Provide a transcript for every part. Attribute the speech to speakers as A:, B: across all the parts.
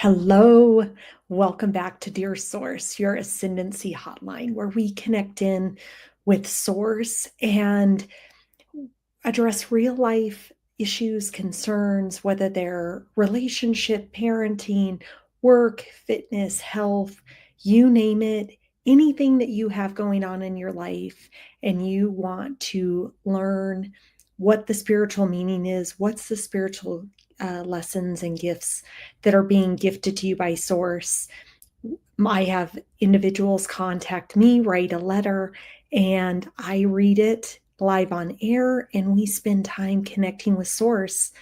A: Hello, welcome back to Dear Source, your ascendancy hotline, where we connect in with Source and address real life issues, concerns, whether they're relationship, parenting, work, fitness, health, you name it, anything that you have going on in your life, and you want to learn what the spiritual meaning is, what's the spiritual lessons and gifts that are being gifted to you by Source. I have individuals contact me, write a letter, and I read it live on air, and we spend time connecting with Source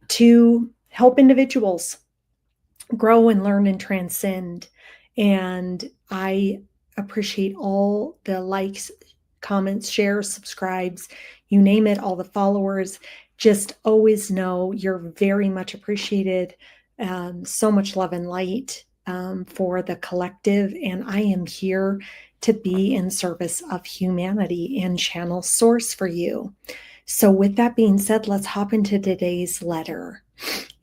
A: to help individuals grow and learn and transcend. And I appreciate all the likes, comments, shares, subscribes, you name it, all the followers. Just always know you're very much appreciated. So much love and light for the collective. And I am here to be in service of humanity and channel Source for you. So with that being said, let's hop into today's letter.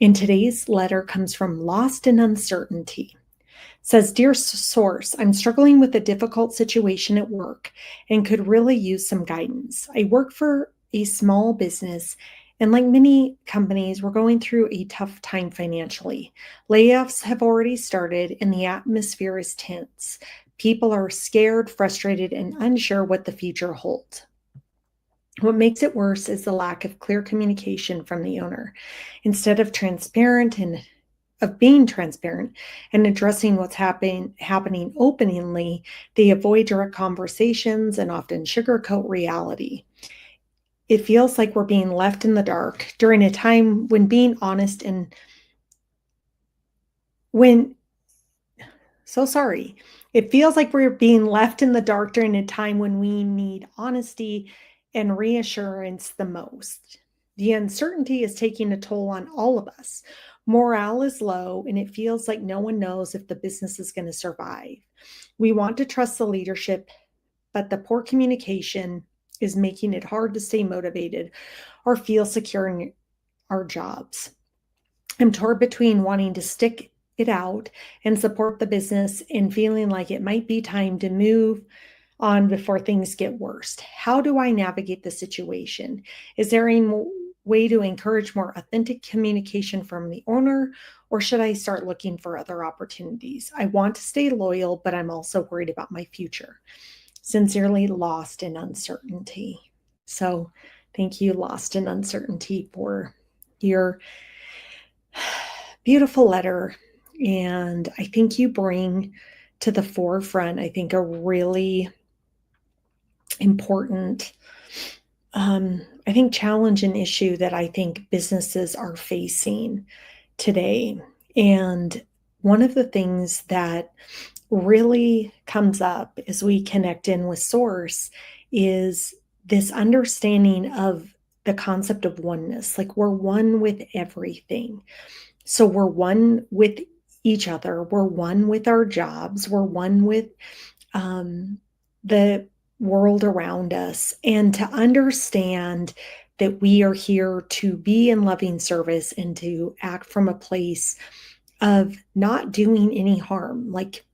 A: And today's letter comes from Lost in Uncertainty. It says, Dear Source, I'm struggling with a difficult situation at work and could really use some guidance. I work for a small business, and like many companies, we're going through a tough time financially. Layoffs have already started, and the atmosphere is tense. People are scared, frustrated, and unsure what the future holds. What makes it worse is the lack of clear communication from the owner. Instead of being transparent and addressing what's happening openly, they avoid direct conversations and often sugarcoat reality. It feels like we're being left in the dark during a time when being honest and when so sorry. It feels like we're being left in the dark during a time when we need honesty and reassurance the most. The uncertainty is taking a toll on all of us. Morale is low, and it feels like no one knows if the business is going to survive. We want to trust the leadership, but the poor communication is making it hard to stay motivated or feel secure in our jobs. I'm torn between wanting to stick it out and support the business and feeling like it might be time to move on before things get worse. How do I navigate the situation? Is there a way to encourage more authentic communication from the owner, or should I start looking for other opportunities? I want to stay loyal, but I'm also worried about my future. Sincerely, Lost in Uncertainty. So thank you, Lost in Uncertainty, for your beautiful letter. And I think you bring to the forefront, I think, a really important, I think, challenge and issue that I think businesses are facing today. And one of the things that really comes up as we connect in with Source is this understanding of the concept of oneness. Like, we're one with everything. So we're one with each other. We're one with our jobs. We're one with the world around us. And to understand that we are here to be in loving service and to act from a place of not doing any harm. Like,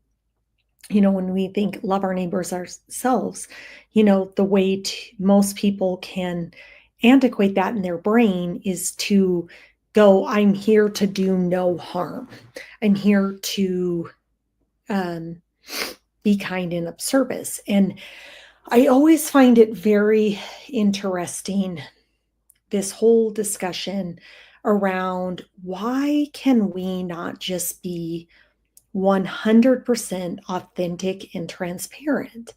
A: when we think love our neighbors ourselves, the way most people can antiquate that in their brain is to go, I'm here to do no harm. I'm here to be kind and of service. And I always find it very interesting, this whole discussion around why can we not just be 100% authentic and transparent?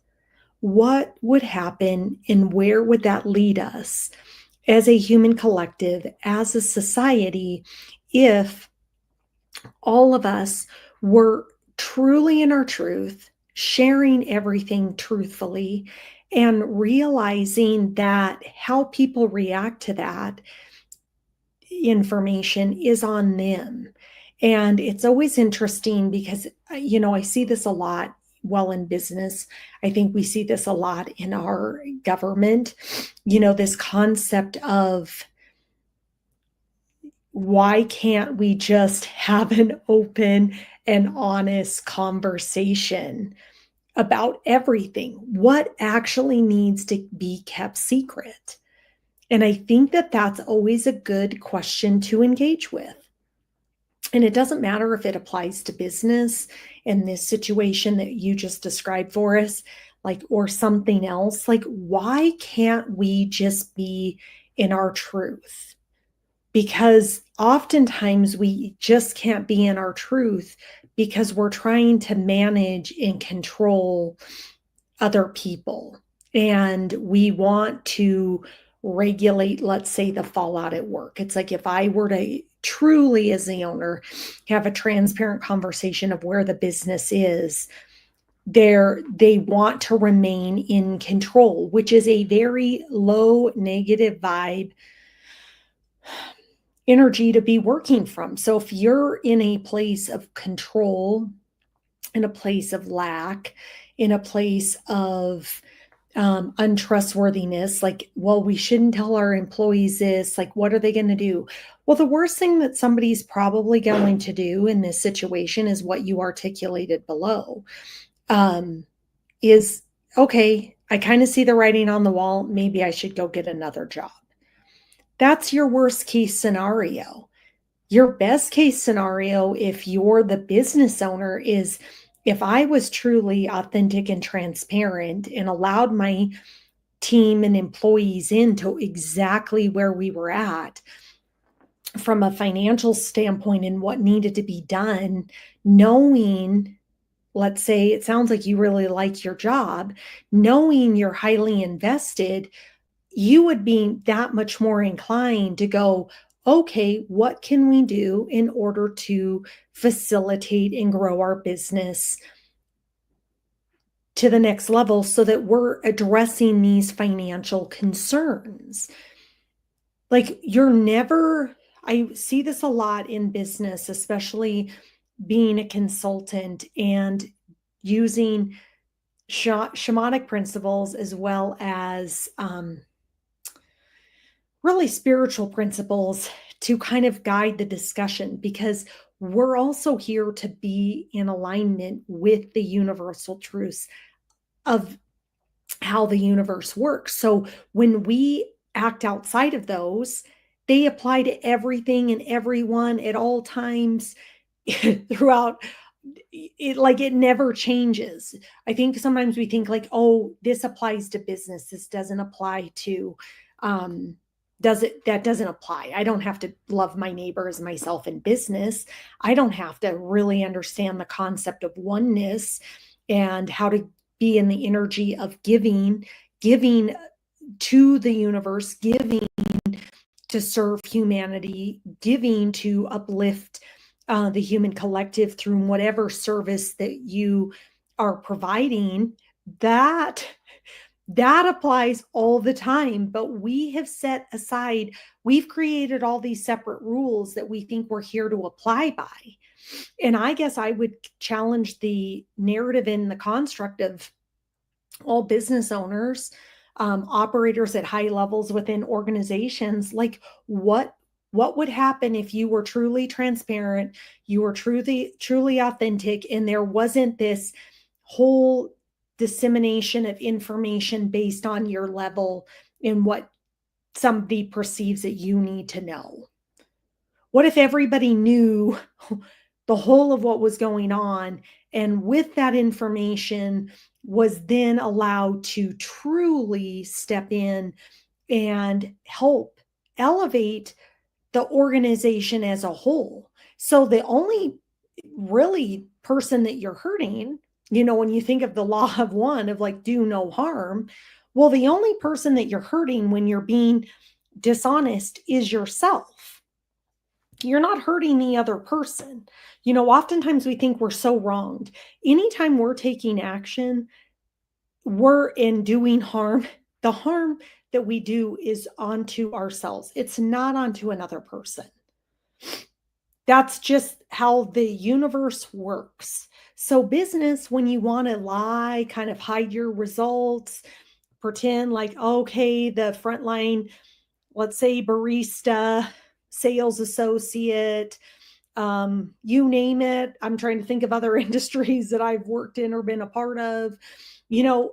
A: What would happen and where would that lead us as a human collective, as a society, if all of us were truly in our truth, sharing everything truthfully, and realizing that how people react to that information is on them? And it's always interesting because, I see this a lot in business. I think we see this a lot in our government, this concept of why can't we just have an open and honest conversation about everything? What actually needs to be kept secret? And I think that that's always a good question to engage with. And it doesn't matter if it applies to business in this situation that you just described for us, like, or something else. Like, why can't we just be in our truth? Because oftentimes we just can't be in our truth because we're trying to manage and control other people. And we want to regulate, let's say, the fallout at work. It's like if I were to truly, as the owner, have a transparent conversation of where the business is, they want to remain in control, which is a very low negative vibe energy to be working from. So if you're in a place of control, in a place of lack, in a place of untrustworthiness, like, well, we shouldn't tell our employees this, like, what are they going to do? Well, the worst thing that somebody's probably going to do in this situation is what you articulated below. Is okay, I kind of see the writing on the wall. Maybe I should go get another job. That's your worst case scenario. Your best case scenario, if you're the business owner, is if I was truly authentic and transparent and allowed my team and employees into exactly where we were at from a financial standpoint and what needed to be done, knowing, let's say it sounds like you really like your job, knowing you're highly invested, you would be that much more inclined to go, okay, what can we do in order to facilitate and grow our business to the next level so that we're addressing these financial concerns? Like, I see this a lot in business, especially being a consultant and using shamanic principles as well as really spiritual principles to kind of guide the discussion, because we're also here to be in alignment with the universal truths of how the universe works. So when we act outside of those, they apply to everything and everyone at all times throughout it. Like, it never changes. I think sometimes we think like, oh, this applies to business, this doesn't apply to that doesn't apply. I don't have to love my neighbor as myself in business. I don't have to really understand the concept of oneness and how to be in the energy of giving to the universe, giving to serve humanity, giving to uplift the human collective through whatever service that you are providing. That applies all the time, but we have set aside, we've created all these separate rules that we think we're here to apply by. And I guess I would challenge the narrative in the construct of all business owners, operators at high levels within organizations. Like, what would happen if you were truly transparent, you were truly authentic, and there wasn't this whole dissemination of information based on your level and what somebody perceives that you need to know? What if everybody knew the whole of what was going on, and with that information was then allowed to truly step in and help elevate the organization as a whole? So the only really person that you're hurting, when you think of the law of one, of like, do no harm, well, the only person that you're hurting when you're being dishonest is yourself. You're not hurting the other person. Oftentimes we think we're so wronged. Anytime we're taking action, we're in doing harm. The harm that we do is onto ourselves. It's not onto another person. That's just how the universe works. So business, when you want to lie, kind of hide your results, pretend like, okay, the frontline, let's say barista, sales associate, you name it. I'm trying to think of other industries that I've worked in or been a part of. You know,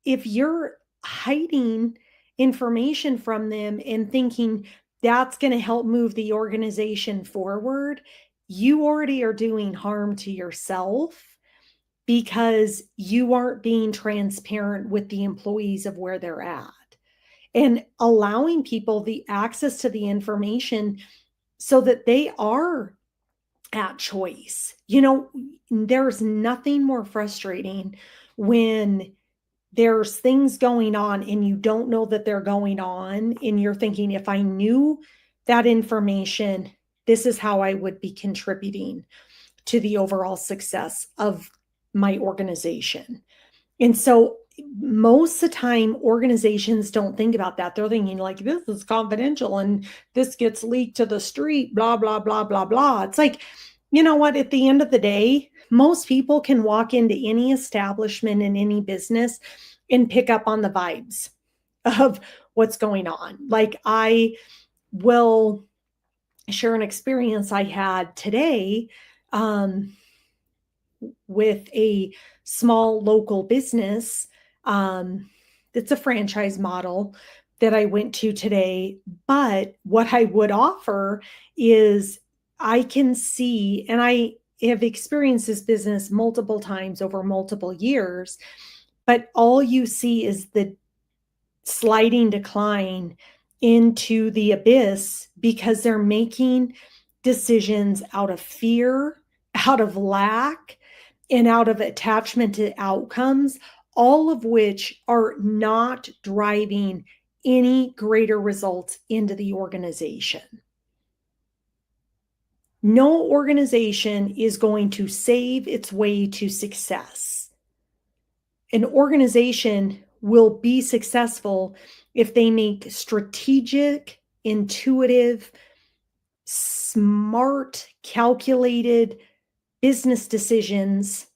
A: if you're hiding information from them and thinking that's going to help move the organization forward, you already are doing harm to yourself because you aren't being transparent with the employees of where they're at and allowing people the access to the information so that they are at choice. You know, there's nothing more frustrating when there's things going on and you don't know that they're going on. And you're thinking, if I knew that information, this is how I would be contributing to the overall success of my organization. And so most of the time, organizations don't think about that. They're thinking like, this is confidential and this gets leaked to the street, blah, blah, blah, blah, blah. It's like, you know what? At the end of the day, most people can walk into any establishment in any business and pick up on the vibes of what's going on. Like, I will share an experience I had today. With a small local business. It's a franchise model that I went to today. But what I would offer is I can see, and I have experienced this business multiple times over multiple years, but all you see is the sliding decline into the abyss because they're making decisions out of fear, out of lack, and out of attachment to outcomes, all of which are not driving any greater results into the organization. No organization is going to save its way to success. An organization will be successful if they make strategic, intuitive, smart, calculated business decisions.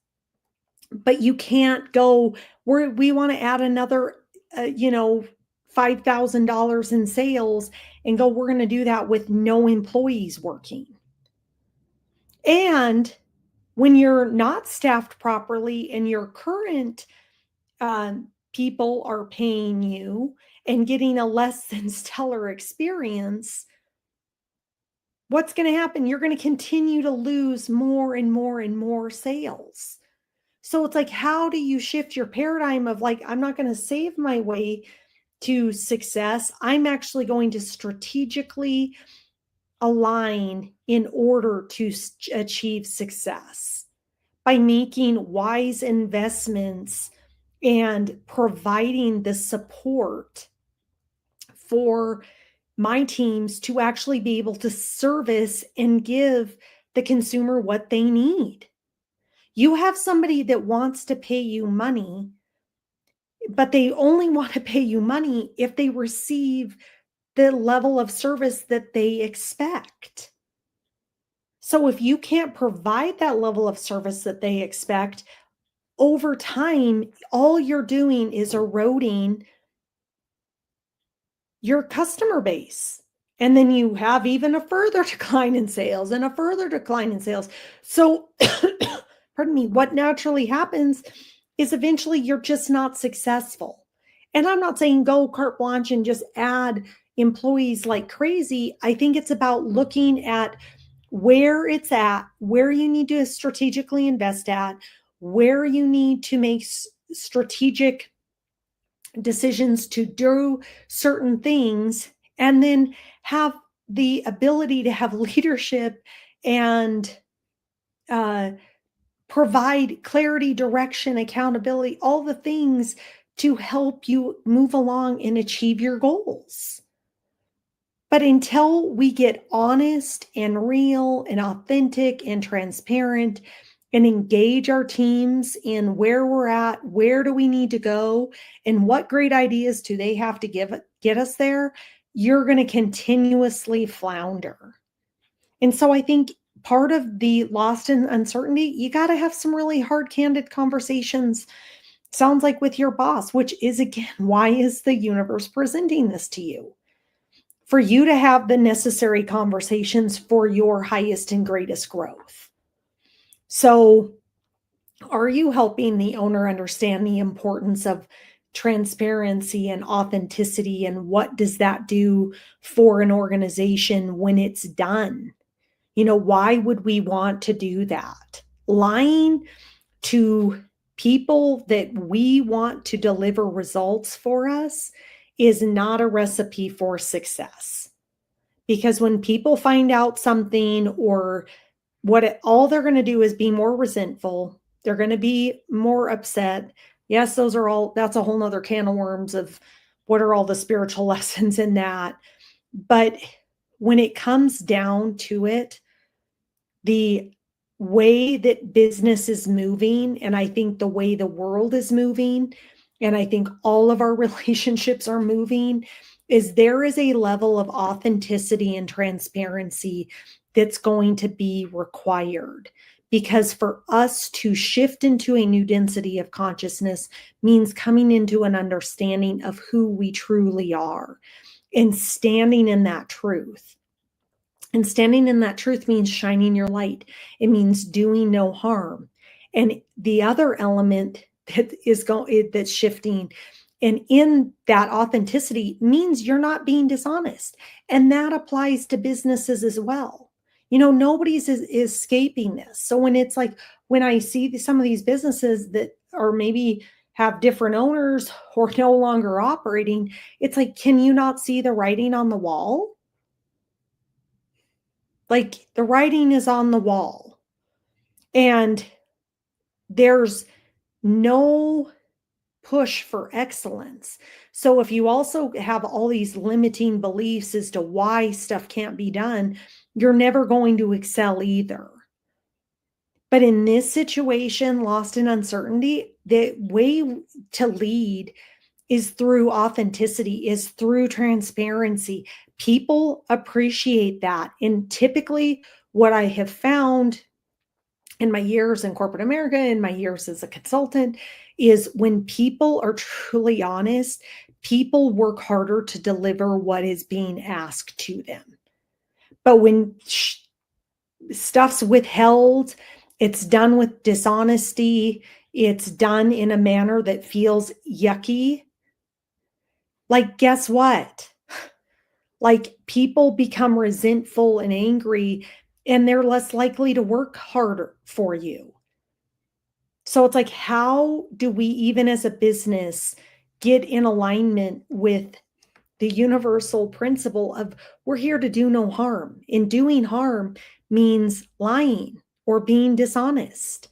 A: But you can't go, we want to add another, $5,000 in sales and go, we're going to do that with no employees working. And when you're not staffed properly and your current people are paying you and getting a less than stellar experience, what's going to happen? You're going to continue to lose more and more and more sales. So it's like, how do you shift your paradigm of like, I'm not going to save my way to success. I'm actually going to strategically align in order to achieve success by making wise investments and providing the support for my teams to actually be able to service and give the consumer what they need. You have somebody that wants to pay you money, but they only want to pay you money if they receive the level of service that they expect. So if you can't provide that level of service that they expect, over time, all you're doing is eroding your customer base. And then you have even a further decline in sales and a further decline in sales. So, pardon me, what naturally happens is eventually you're just not successful. And I'm not saying go carte blanche and just add employees like crazy. I think it's about looking at where it's at, where you need to strategically invest at, where you need to make strategic decisions to do certain things, and then have the ability to have leadership and provide clarity, direction, accountability, all the things to help you move along and achieve your goals. But until we get honest and real and authentic and transparent and engage our teams in where we're at, where do we need to go, and what great ideas do they have to get us there, you're going to continuously flounder. And so I think part of the lost in uncertainty, you got to have some really hard, candid conversations. Sounds like with your boss, which is, again, why is the universe presenting this to you? for you to have the necessary conversations for your highest and greatest growth. So, are you helping the owner understand the importance of transparency and authenticity, and what does that do for an organization when it's done? Why would we want to do that? Lying to people that we want to deliver results for us is not a recipe for success. Because when people find out something, or all they're going to do is be more resentful, they're going to be more upset. Yes, that's a whole nother can of worms of what are all the spiritual lessons in that. But when it comes down to it, the way that business is moving, and I think the way the world is moving, and I think all of our relationships are moving, is there is a level of authenticity and transparency that's going to be required. Because for us to shift into a new density of consciousness means coming into an understanding of who we truly are and standing in that truth. And standing in that truth means shining your light. It means doing no harm. And the other element that's shifting, and in that authenticity, means you're not being dishonest. And that applies to businesses as well. Nobody's is escaping this. So when I see some of these businesses that are maybe have different owners or no longer operating, it's like, can you not see the writing on the wall? Like, the writing is on the wall, and there's no push for excellence. So if you also have all these limiting beliefs as to why stuff can't be done, you're never going to excel either. But in this situation, lost in uncertainty, the way to lead is through authenticity, is through transparency. People appreciate that. And typically, what I have found in my years in corporate America, in my years as a consultant, is when people are truly honest, people work harder to deliver what is being asked to them. But when stuff's withheld, it's done with dishonesty, it's done in a manner that feels yucky, like, guess what? Like, people become resentful and angry, and they're less likely to work harder for you. So it's like, how do we, even as a business, get in alignment with the universal principle of we're here to do no harm? And doing harm means lying or being dishonest.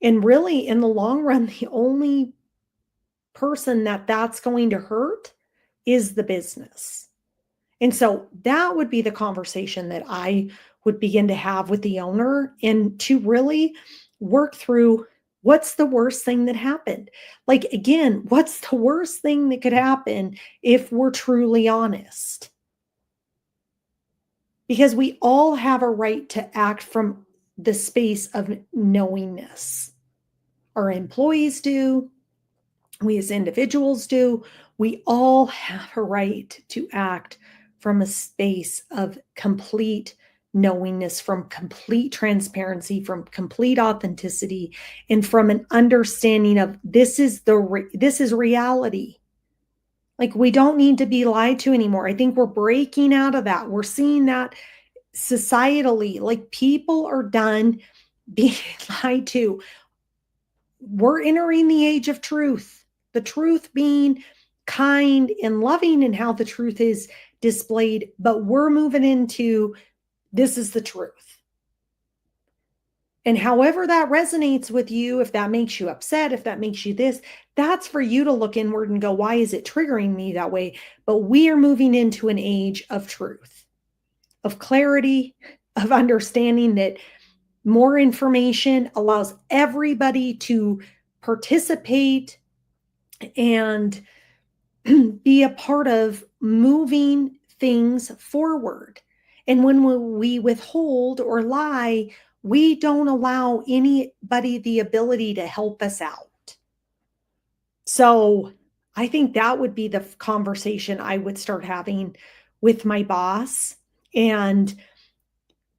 A: And really, in the long run, the only person that's going to hurt is the business. And so that would be the conversation that I would begin to have with the owner, and to really work through, what's the worst thing that happened? Like, again, what's the worst thing that could happen if we're truly honest? Because we all have a right to act from the space of knowingness. Our employees do. We as individuals do. We all have a right to act from a space of complete knowingness, from complete transparency, from complete authenticity, and from an understanding of this is reality. Like, we don't need to be lied to anymore. I think we're breaking out of that. We're seeing that societally, like, people are done being lied to. We're entering the age of truth. The truth being kind and loving in how the truth is displayed, but we're moving into, this is the truth. And however that resonates with you, if that makes you upset, if that makes you this, that's for you to look inward and go, why is it triggering me that way? But we are moving into an age of truth, of clarity, of understanding that more information allows everybody to participate and be a part of moving things forward. And when we withhold or lie, we don't allow anybody the ability to help us out. So I think that would be the conversation I would start having with my boss. And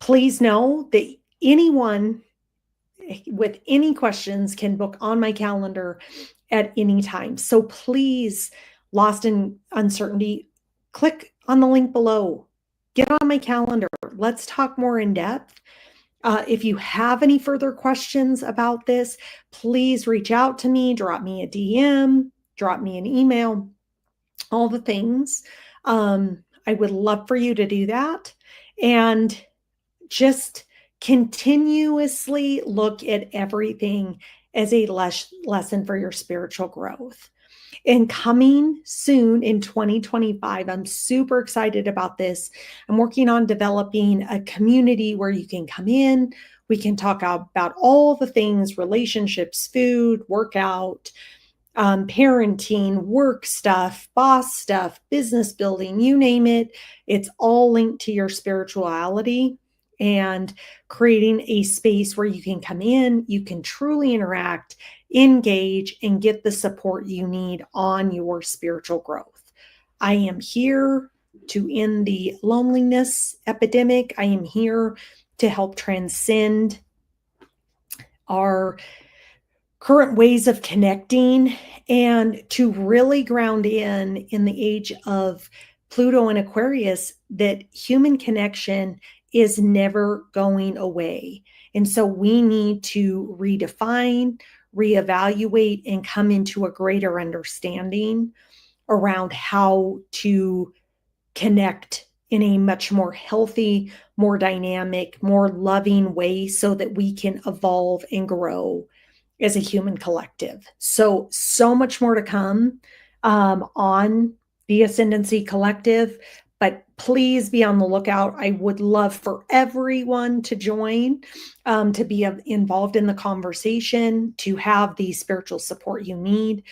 A: please know that anyone with any questions can book on my calendar at any time. So please, lost in uncertainty, click on the link below. Get on my calendar. Let's talk more in depth. If you have any further questions about this, please reach out to me, drop me a DM, drop me an email, all the things. I would love for you to do that. And just continuously look at everything as a lesson for your spiritual growth. And coming soon in 2025, I'm super excited about this. I'm working on developing a community where you can come in. We can talk about all the things, relationships, food, workout, parenting, work stuff, boss stuff, business building, you name it. It's all linked to your spirituality, and creating a space where you can come in, you can truly interact, engage, and get the support you need on your spiritual growth. I am here to end the loneliness epidemic. I am here to help transcend our current ways of connecting and to really ground in the age of Pluto and Aquarius that human connection is never going away. And so we need to redefine, reevaluate, and come into a greater understanding around how to connect in a much more healthy, more dynamic, more loving way so that we can evolve and grow as a human collective. So much more to come on the Ascendancy Collective, but please be on the lookout. I would love for everyone to join, to be involved in the conversation, to have the spiritual support you need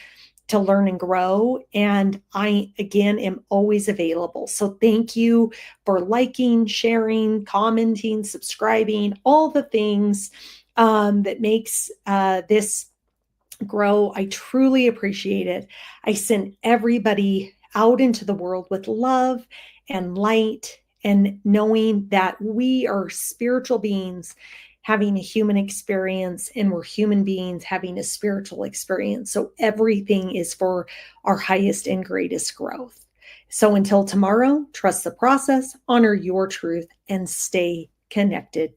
A: to learn and grow. And I, again, am always available. So thank you for liking, sharing, commenting, subscribing, all the things that makes this grow. I truly appreciate it. I send everybody out into the world with love and light, and knowing that we are spiritual beings having a human experience, and we're human beings having a spiritual experience. So everything is for our highest and greatest growth. So until tomorrow, trust the process, honor your truth, and stay connected.